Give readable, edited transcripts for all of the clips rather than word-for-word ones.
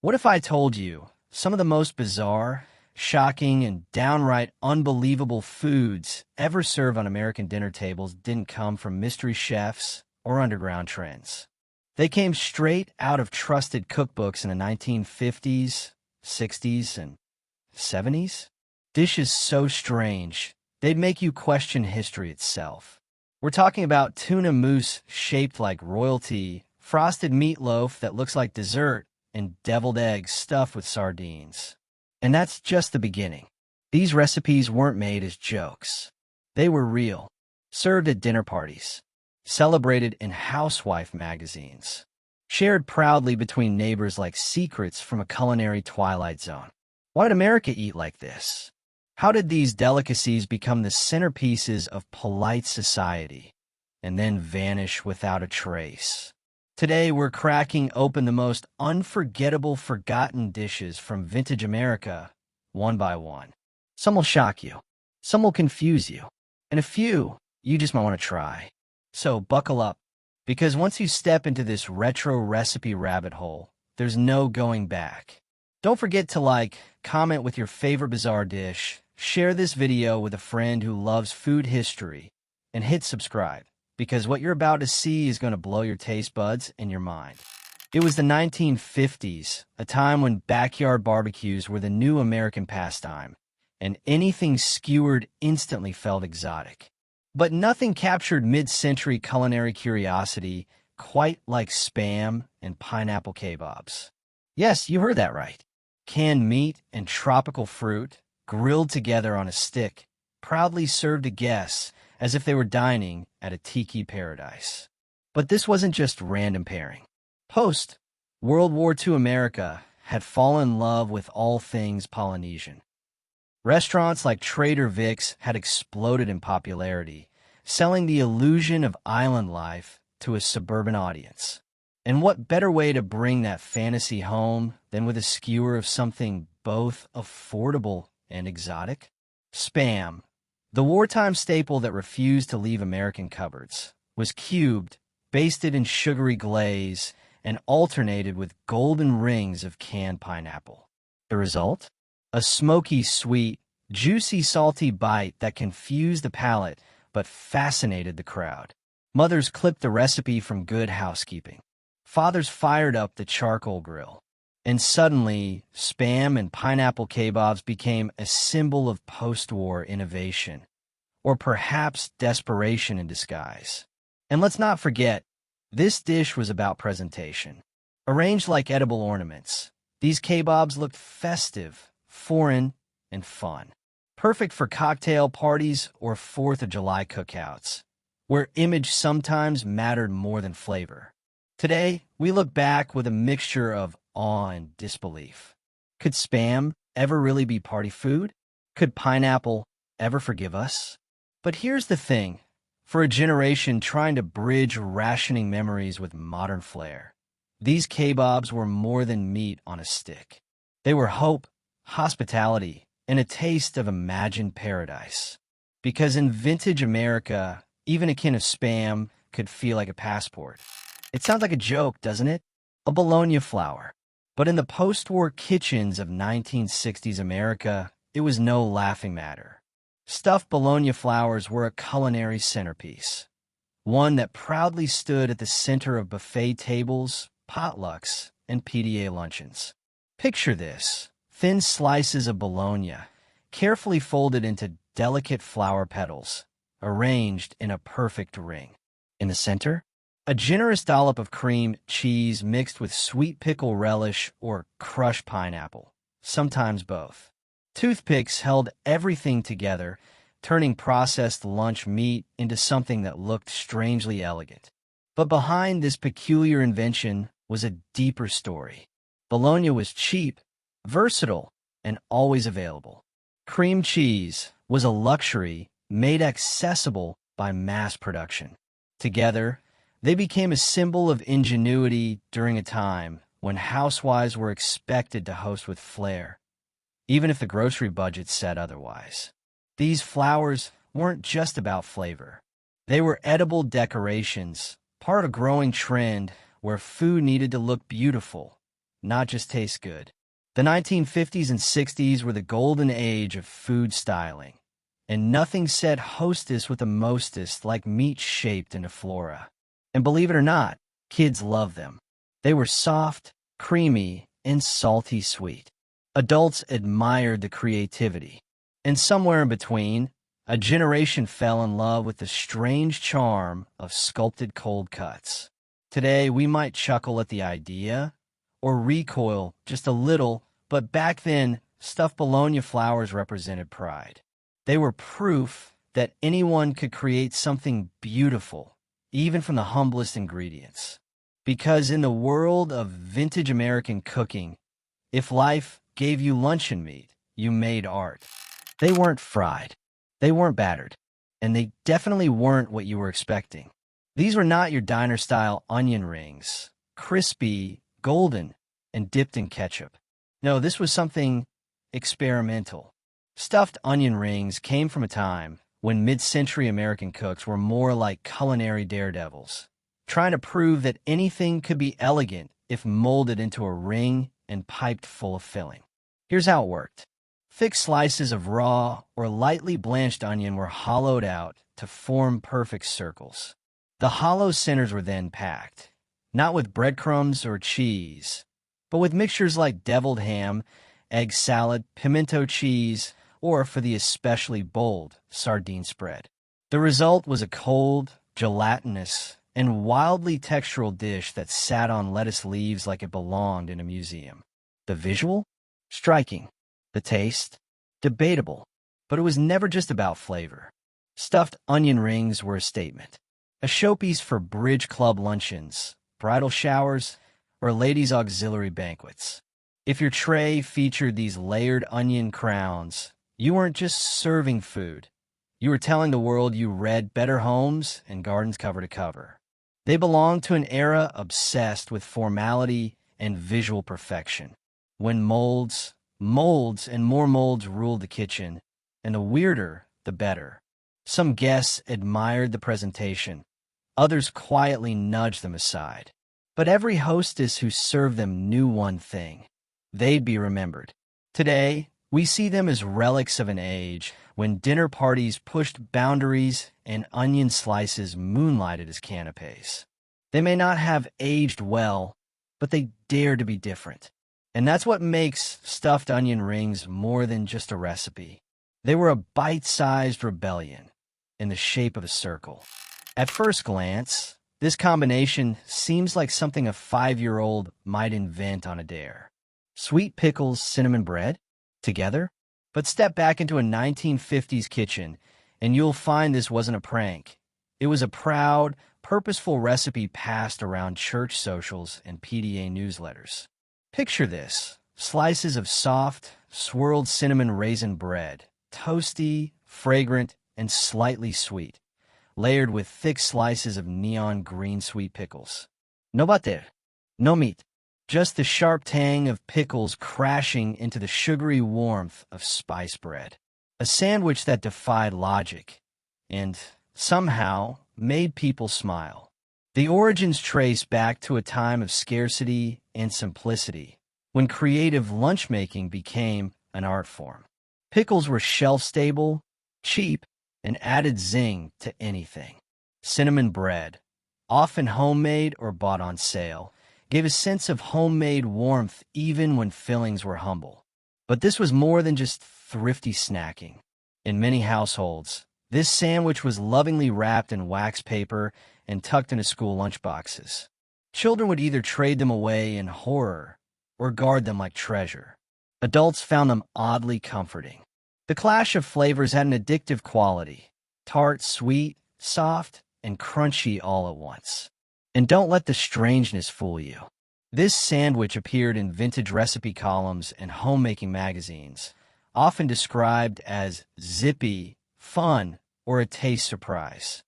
What if I told you some of the most bizarre, shocking, and downright unbelievable foods ever served on American dinner tables didn't come from mystery chefs or underground trends? They came straight out of trusted cookbooks in the 1950s, 60s, and 70s. Dishes so strange, they'd make you question history itself. We're talking about tuna mousse shaped like royalty, frosted meatloaf that looks like dessert, and deviled eggs stuffed with sardines. And that's just the beginning. These recipes weren't made as jokes. They were real, served at dinner parties, celebrated in housewife magazines, shared proudly between neighbors like secrets from a culinary twilight zone. Why did America eat like this? How did these delicacies become the centerpieces of polite society and then vanish without a trace? Today, we're cracking open the most unforgettable forgotten dishes from vintage America, one by one. Some will shock you, some will confuse you, and a few you just might want to try. So buckle up, because once you step into this retro recipe rabbit hole, there's no going back. Don't forget to like, comment with your favorite bizarre dish, share this video with a friend who loves food history, and hit subscribe, because what you're about to see is going to blow your taste buds and your mind. It was the 1950s, a time when backyard barbecues were the new American pastime, and anything skewered instantly felt exotic. But nothing captured mid-century culinary curiosity quite like Spam and pineapple kebabs. Yes, you heard that right. Canned meat and tropical fruit, grilled together on a stick, proudly served to guests as if they were dining at a tiki paradise. But this wasn't just random pairing. Post-World War II America had fallen in love with all things Polynesian. Restaurants like Trader Vic's had exploded in popularity, selling the illusion of island life to a suburban audience. And what better way to bring that fantasy home than with a skewer of something both affordable and exotic? Spam, the wartime staple that refused to leave American cupboards, was cubed, basted in sugary glaze, and alternated with golden rings of canned pineapple. The result? A smoky, sweet, juicy, salty bite that confused the palate but fascinated the crowd. Mothers clipped the recipe from Good Housekeeping. Fathers fired up the charcoal grill. And suddenly, Spam and pineapple kebabs became a symbol of post-war innovation, or perhaps desperation in disguise. And let's not forget, this dish was about presentation. Arranged like edible ornaments, these kebabs looked festive, foreign, and fun. Perfect for cocktail parties or 4th of July cookouts, where image sometimes mattered more than flavor. Today, we look back with a mixture of awe and disbelief. Could Spam ever really be party food? Could pineapple ever forgive us? But here's the thing. For a generation trying to bridge rationing memories with modern flair, these kebabs were more than meat on a stick. They were hope, hospitality, and a taste of imagined paradise. Because in vintage America, even a can of Spam could feel like a passport. It sounds like a joke, doesn't it? A bologna flour. But in the post-war kitchens of 1960s America, it was no laughing matter. Stuffed bologna flours were a culinary centerpiece, one that proudly stood at the center of buffet tables, potlucks, and PDA luncheons. Picture this: thin slices of bologna, carefully folded into delicate flower petals, arranged in a perfect ring. In the center, a generous dollop of cream cheese mixed with sweet pickle relish or crushed pineapple, sometimes both. Toothpicks held everything together, turning processed lunch meat into something that looked strangely elegant. But behind this peculiar invention was a deeper story. Bologna was cheap, versatile, and always available. Cream cheese was a luxury made accessible by mass production. Together, they became a symbol of ingenuity during a time when housewives were expected to host with flair, even if the grocery budget said otherwise. These flowers weren't just about flavor. They were edible decorations, part of a growing trend where food needed to look beautiful, not just taste good. The 1950s and 60s were the golden age of food styling, and nothing said hostess with a mostess like meat shaped into flora. And believe it or not, kids love them. They were soft, creamy, and salty sweet. Adults admired the creativity. And somewhere in between, a generation fell in love with the strange charm of sculpted cold cuts. Today, we might chuckle at the idea, or recoil just a little, but back then, stuffed bologna flowers represented pride. They were proof that anyone could create something beautiful, even from the humblest ingredients. Because in the world of vintage American cooking, if life gave you luncheon meat, you made art. They weren't fried, they weren't battered, and they definitely weren't what you were expecting. These were not your diner-style onion rings, crispy, golden, and dipped in ketchup. No, this was something experimental. Stuffed onion rings came from a time when mid-century American cooks were more like culinary daredevils, trying to prove that anything could be elegant if molded into a ring and piped full of filling. Here's how it worked. Thick slices of raw or lightly blanched onion were hollowed out to form perfect circles. The hollow centers were then packed, not with breadcrumbs or cheese, but with mixtures like deviled ham, egg salad, pimento cheese, or for the especially bold, sardine spread. The result was a cold, gelatinous, and wildly textural dish that sat on lettuce leaves like it belonged in a museum. The visual? Striking. The taste? Debatable. But it was never just about flavor. Stuffed onion rings were a statement. A showpiece for bridge club luncheons, bridal showers, or ladies' auxiliary banquets. If your tray featured these layered onion crowns, you weren't just serving food. You were telling the world you read Better Homes and Gardens cover to cover. They belonged to an era obsessed with formality and visual perfection, when molds, and more molds ruled the kitchen, and the weirder, the better. Some guests admired the presentation, others quietly nudged them aside. But every hostess who served them knew one thing: they'd be remembered. Today, we see them as relics of an age when dinner parties pushed boundaries and onion slices moonlighted as canapes. They may not have aged well, but they dare to be different. And that's what makes stuffed onion rings more than just a recipe. They were a bite-sized rebellion in the shape of a circle. At first glance, this combination seems like something a 5-year-old might invent on a dare. Sweet pickles, cinnamon bread? Together? But step back into a 1950s kitchen, and you'll find this wasn't a prank. It was a proud, purposeful recipe passed around church socials and PDA newsletters. Picture this: slices of soft, swirled cinnamon raisin bread, toasty, fragrant, and slightly sweet, layered with thick slices of neon green sweet pickles. No butter, no meat, just the sharp tang of pickles crashing into the sugary warmth of spice bread. A sandwich that defied logic and, somehow, made people smile. The origins trace back to a time of scarcity and simplicity, when creative lunch-making became an art form. Pickles were shelf-stable, cheap, and added zing to anything. Cinnamon bread, often homemade or bought on sale, gave a sense of homemade warmth even when fillings were humble. But this was more than just thrifty snacking. In many households, this sandwich was lovingly wrapped in wax paper and tucked into school lunchboxes. Children would either trade them away in horror or guard them like treasure. Adults found them oddly comforting. The clash of flavors had an addictive quality: tart, sweet, soft, and crunchy all at once. And don't let the strangeness fool you. This sandwich appeared in vintage recipe columns and homemaking magazines, often described as zippy, fun, or a taste surprise.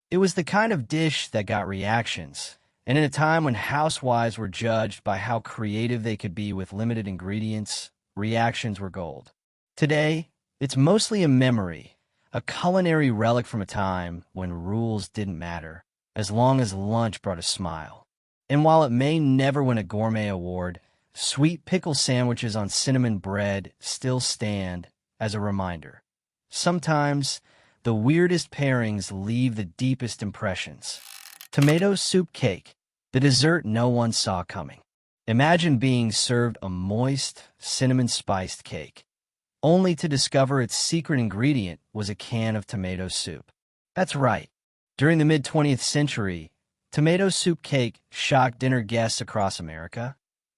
It was the kind of dish that got reactions, and in a time when housewives were judged by how creative they could be with limited ingredients, reactions were gold. Today, it's mostly a memory, a culinary relic from a time when rules didn't matter, as long as lunch brought a smile. And while it may never win a gourmet award, sweet pickle sandwiches on cinnamon bread still stand as a reminder. Sometimes, the weirdest pairings leave the deepest impressions. Tomato soup cake, the dessert no one saw coming. Imagine being served a moist, cinnamon-spiced cake, only to discover its secret ingredient was a can of tomato soup. That's right. During the mid-20th century, tomato soup cake shocked dinner guests across America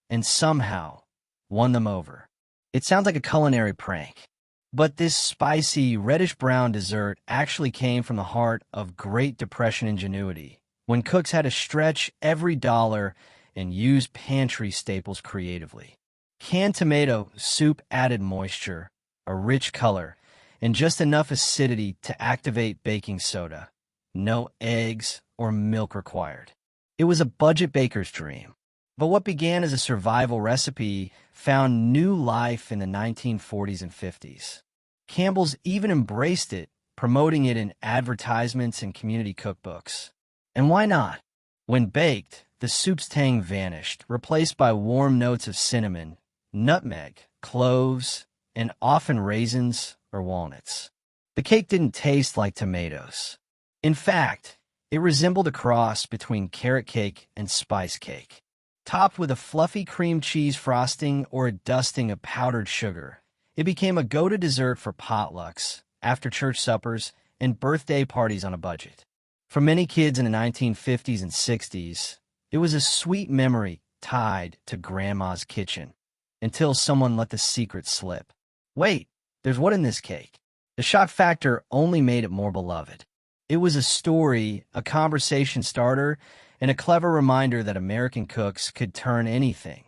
and somehow won them over. It sounds like a culinary prank. But this spicy, reddish-brown dessert actually came from the heart of Great Depression ingenuity, when cooks had to stretch every dollar and use pantry staples creatively. Canned tomato soup added moisture, a rich color, and just enough acidity to activate baking soda. No eggs or milk required. It was a budget baker's dream. But what began as a survival recipe found new life in the 1940s and 50s. Campbell's even embraced it, promoting it in advertisements and community cookbooks. And why not? When baked, the soup's tang vanished, replaced by warm notes of cinnamon, nutmeg, cloves, and often raisins or walnuts. The cake didn't taste like tomatoes. In fact, it resembled a cross between carrot cake and spice cake. Topped with a fluffy cream cheese frosting or a dusting of powdered sugar, it became a go-to dessert for potlucks, after-church suppers, and birthday parties on a budget. For many kids in the 1950s and 60s, it was a sweet memory tied to Grandma's kitchen, until someone let the secret slip. Wait, there's what in this cake? The shock factor only made it more beloved. It was a story, a conversation starter, and a clever reminder that American cooks could turn anything,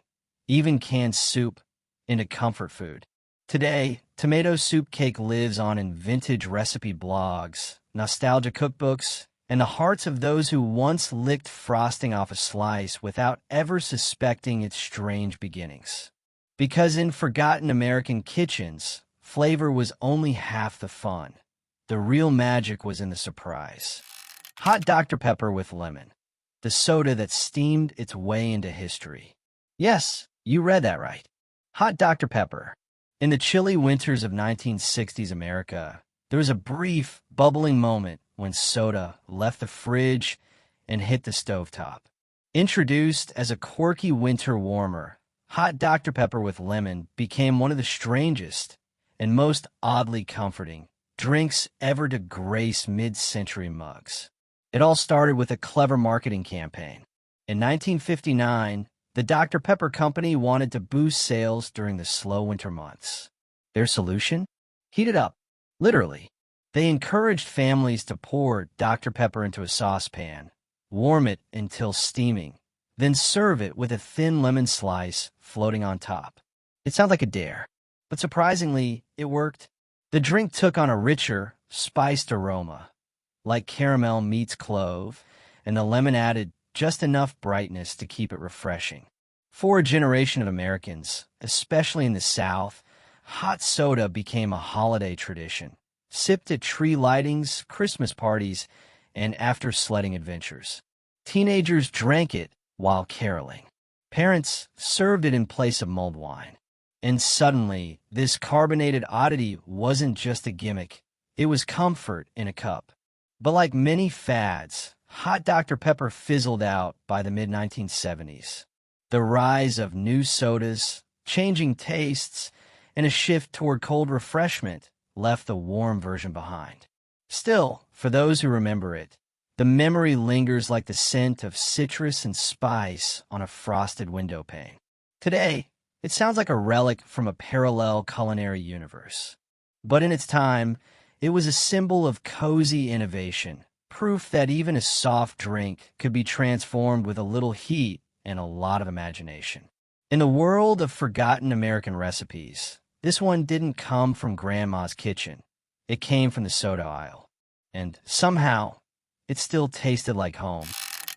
even canned soup, into comfort food. Today, tomato soup cake lives on in vintage recipe blogs, nostalgia cookbooks, and the hearts of those who once licked frosting off a slice without ever suspecting its strange beginnings. Because in forgotten American kitchens, flavor was only half the fun. The real magic was in the surprise. Hot Dr. Pepper with lemon, the soda that steamed its way into history. Yes, you read that right. Hot Dr. Pepper. In the chilly winters of 1960s America, there was a brief, bubbling moment when soda left the fridge and hit the stovetop. Introduced as a quirky winter warmer, Hot Dr. Pepper with lemon became one of the strangest and most oddly comforting drinks ever to grace mid-century mugs. It all started with a clever marketing campaign. In 1959, the Dr. Pepper Company wanted to boost sales during the slow winter months. Their solution? Heat it up. Literally. They encouraged families to pour Dr. Pepper into a saucepan, warm it until steaming, then serve it with a thin lemon slice floating on top. It sounds like a dare, but surprisingly, it worked. The drink took on a richer, spiced aroma, like caramel meets clove, and the lemon added just enough brightness to keep it refreshing. For a generation of Americans, especially in the South, hot soda became a holiday tradition, sipped at tree lightings, Christmas parties, and after sledding adventures. Teenagers drank it while caroling. Parents served it in place of mulled wine. And suddenly, this carbonated oddity wasn't just a gimmick, it was comfort in a cup. But like many fads, Hot Dr. Pepper fizzled out by the mid-1970s. The rise of new sodas, changing tastes, and a shift toward cold refreshment left the warm version behind. Still, for those who remember it, the memory lingers like the scent of citrus and spice on a frosted window pane. Today, it sounds like a relic from a parallel culinary universe. But in its time, it was a symbol of cozy innovation, proof that even a soft drink could be transformed with a little heat and a lot of imagination. In the world of forgotten American recipes, this one didn't come from Grandma's kitchen. It came from the soda aisle. And somehow, it still tasted like home.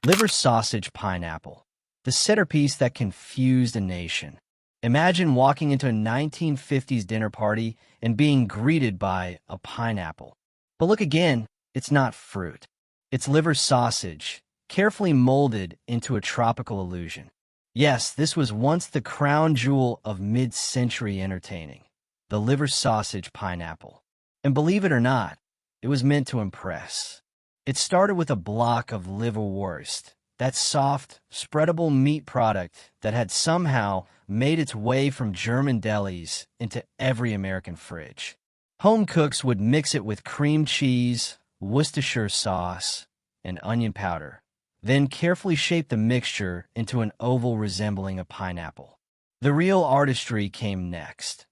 Liver sausage pineapple, the centerpiece that confused a nation. Imagine walking into a 1950s dinner party and being greeted by a pineapple. But look again, it's not fruit. It's liver sausage, carefully molded into a tropical illusion. Yes, this was once the crown jewel of mid-century entertaining, the liver sausage pineapple. And believe it or not, it was meant to impress. It started with a block of liverwurst, that soft, spreadable meat product that had somehow made its way from German delis into every American fridge. Home cooks would mix it with cream cheese, Worcestershire sauce, and onion powder, then carefully shape the mixture into an oval resembling a pineapple. The real artistry came next.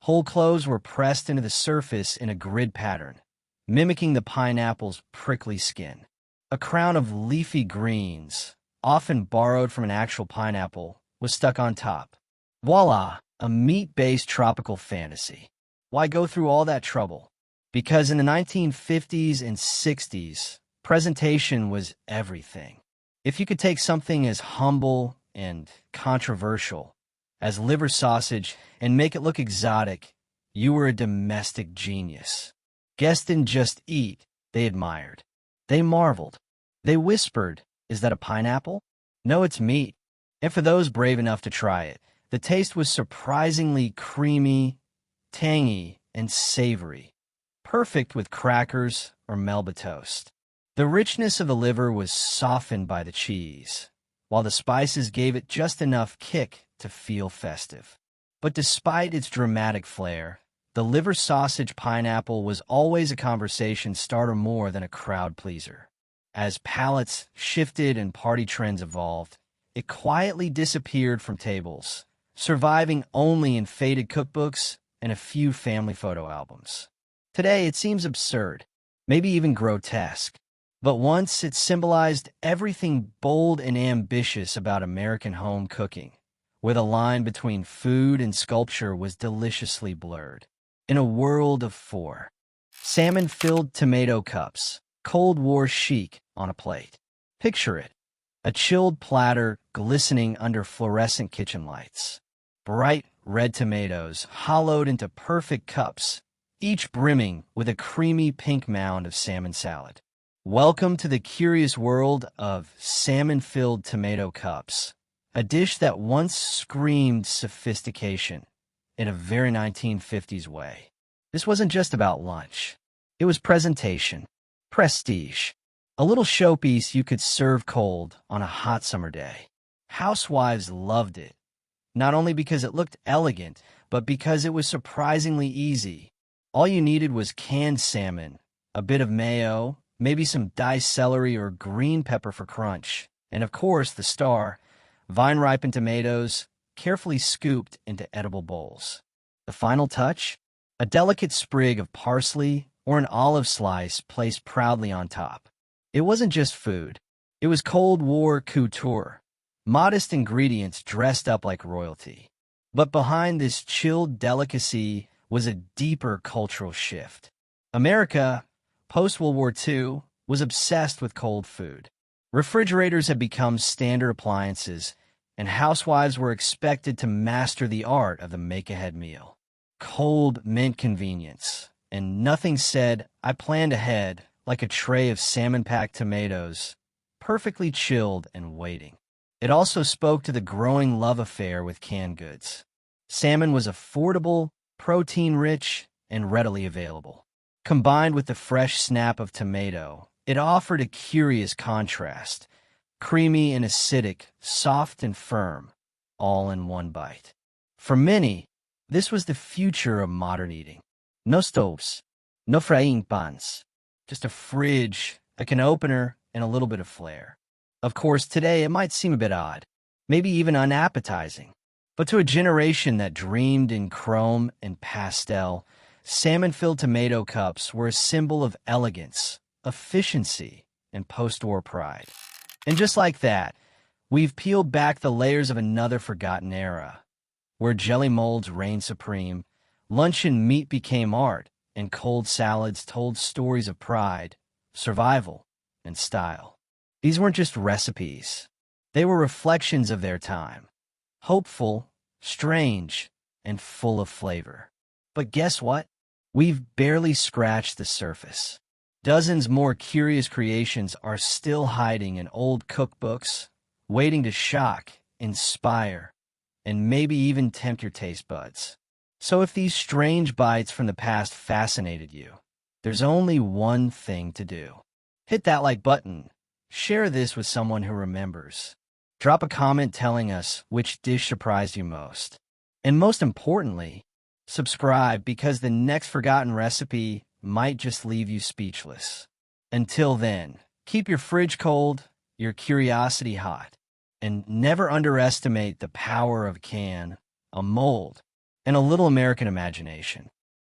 Whole cloves were pressed into the surface in a grid pattern, mimicking the pineapple's prickly skin. A crown of leafy greens, often borrowed from an actual pineapple, was stuck on top. Voila, a meat-based tropical fantasy. Why go through all that trouble? Because in the 1950s and 60s, presentation was everything. If you could take something as humble and controversial as liver sausage and make it look exotic, you were a domestic genius. Guests didn't just eat, they admired. They marveled. They whispered, "Is that a pineapple?" "No, it's meat." And for those brave enough to try it, the taste was surprisingly creamy, tangy, and savory, perfect with crackers or Melba toast. The richness of the liver was softened by the cheese, while the spices gave it just enough kick to feel festive. But despite its dramatic flair, the liver sausage pineapple was always a conversation starter more than a crowd pleaser. As palates shifted and party trends evolved, it quietly disappeared from tables, surviving only in faded cookbooks and a few family photo albums. Today, it seems absurd, maybe even grotesque. But once it symbolized everything bold and ambitious about American home cooking, where the line between food and sculpture was deliciously blurred. In a world of four, salmon-filled tomato cups, Cold War chic on a plate. Picture it, a chilled platter glistening under fluorescent kitchen lights. Bright red tomatoes hollowed into perfect cups, each brimming with a creamy pink mound of salmon salad. Welcome to the curious world of salmon-filled tomato cups, a dish that once screamed sophistication in a very 1950s way. This wasn't just about lunch. It was presentation, prestige, a little showpiece you could serve cold on a hot summer day. Housewives loved it, not only because it looked elegant, but because it was surprisingly easy. All you needed was canned salmon, a bit of mayo, maybe some diced celery or green pepper for crunch, and of course the star, vine-ripened tomatoes, carefully scooped into edible bowls. The final touch? A delicate sprig of parsley or an olive slice placed proudly on top. It wasn't just food. It was Cold War couture, modest ingredients dressed up like royalty. But behind this chilled delicacy was a deeper cultural shift. America, post-World War II, was obsessed with cold food. Refrigerators had become standard appliances, and housewives were expected to master the art of the make-ahead meal. Cold meant convenience, and nothing said, "I planned ahead," like a tray of salmon-packed tomatoes, perfectly chilled and waiting. It also spoke to the growing love affair with canned goods. Salmon was affordable, protein-rich, and readily available. Combined with the fresh snap of tomato, it offered a curious contrast, creamy and acidic, soft and firm, all in one bite. For many, this was the future of modern eating. No stoves, no frying pans, just a fridge, a can opener, and a little bit of flair. Of course, today it might seem a bit odd, maybe even unappetizing. But to a generation that dreamed in chrome and pastel, salmon-filled tomato cups were a symbol of elegance, efficiency, and post-war pride. And just like that, we've peeled back the layers of another forgotten era, where jelly molds reigned supreme, luncheon meat became art, and cold salads told stories of pride, survival, and style. These weren't just recipes. They were reflections of their time, hopeful, strange, and full of flavor. But guess what? We've barely scratched the surface. Dozens more curious creations are still hiding in old cookbooks, waiting to shock inspire, and maybe even tempt your taste buds. So if these strange bites from the past fascinated you, there's only one thing to do. Hit that like button. Share this with someone who remembers. Drop a comment telling us which dish surprised you most. And most importantly, subscribe because the next forgotten recipe might just leave you speechless. Until then, keep your fridge cold, your curiosity hot, and never underestimate the power of a can, a mold, and a little American imagination.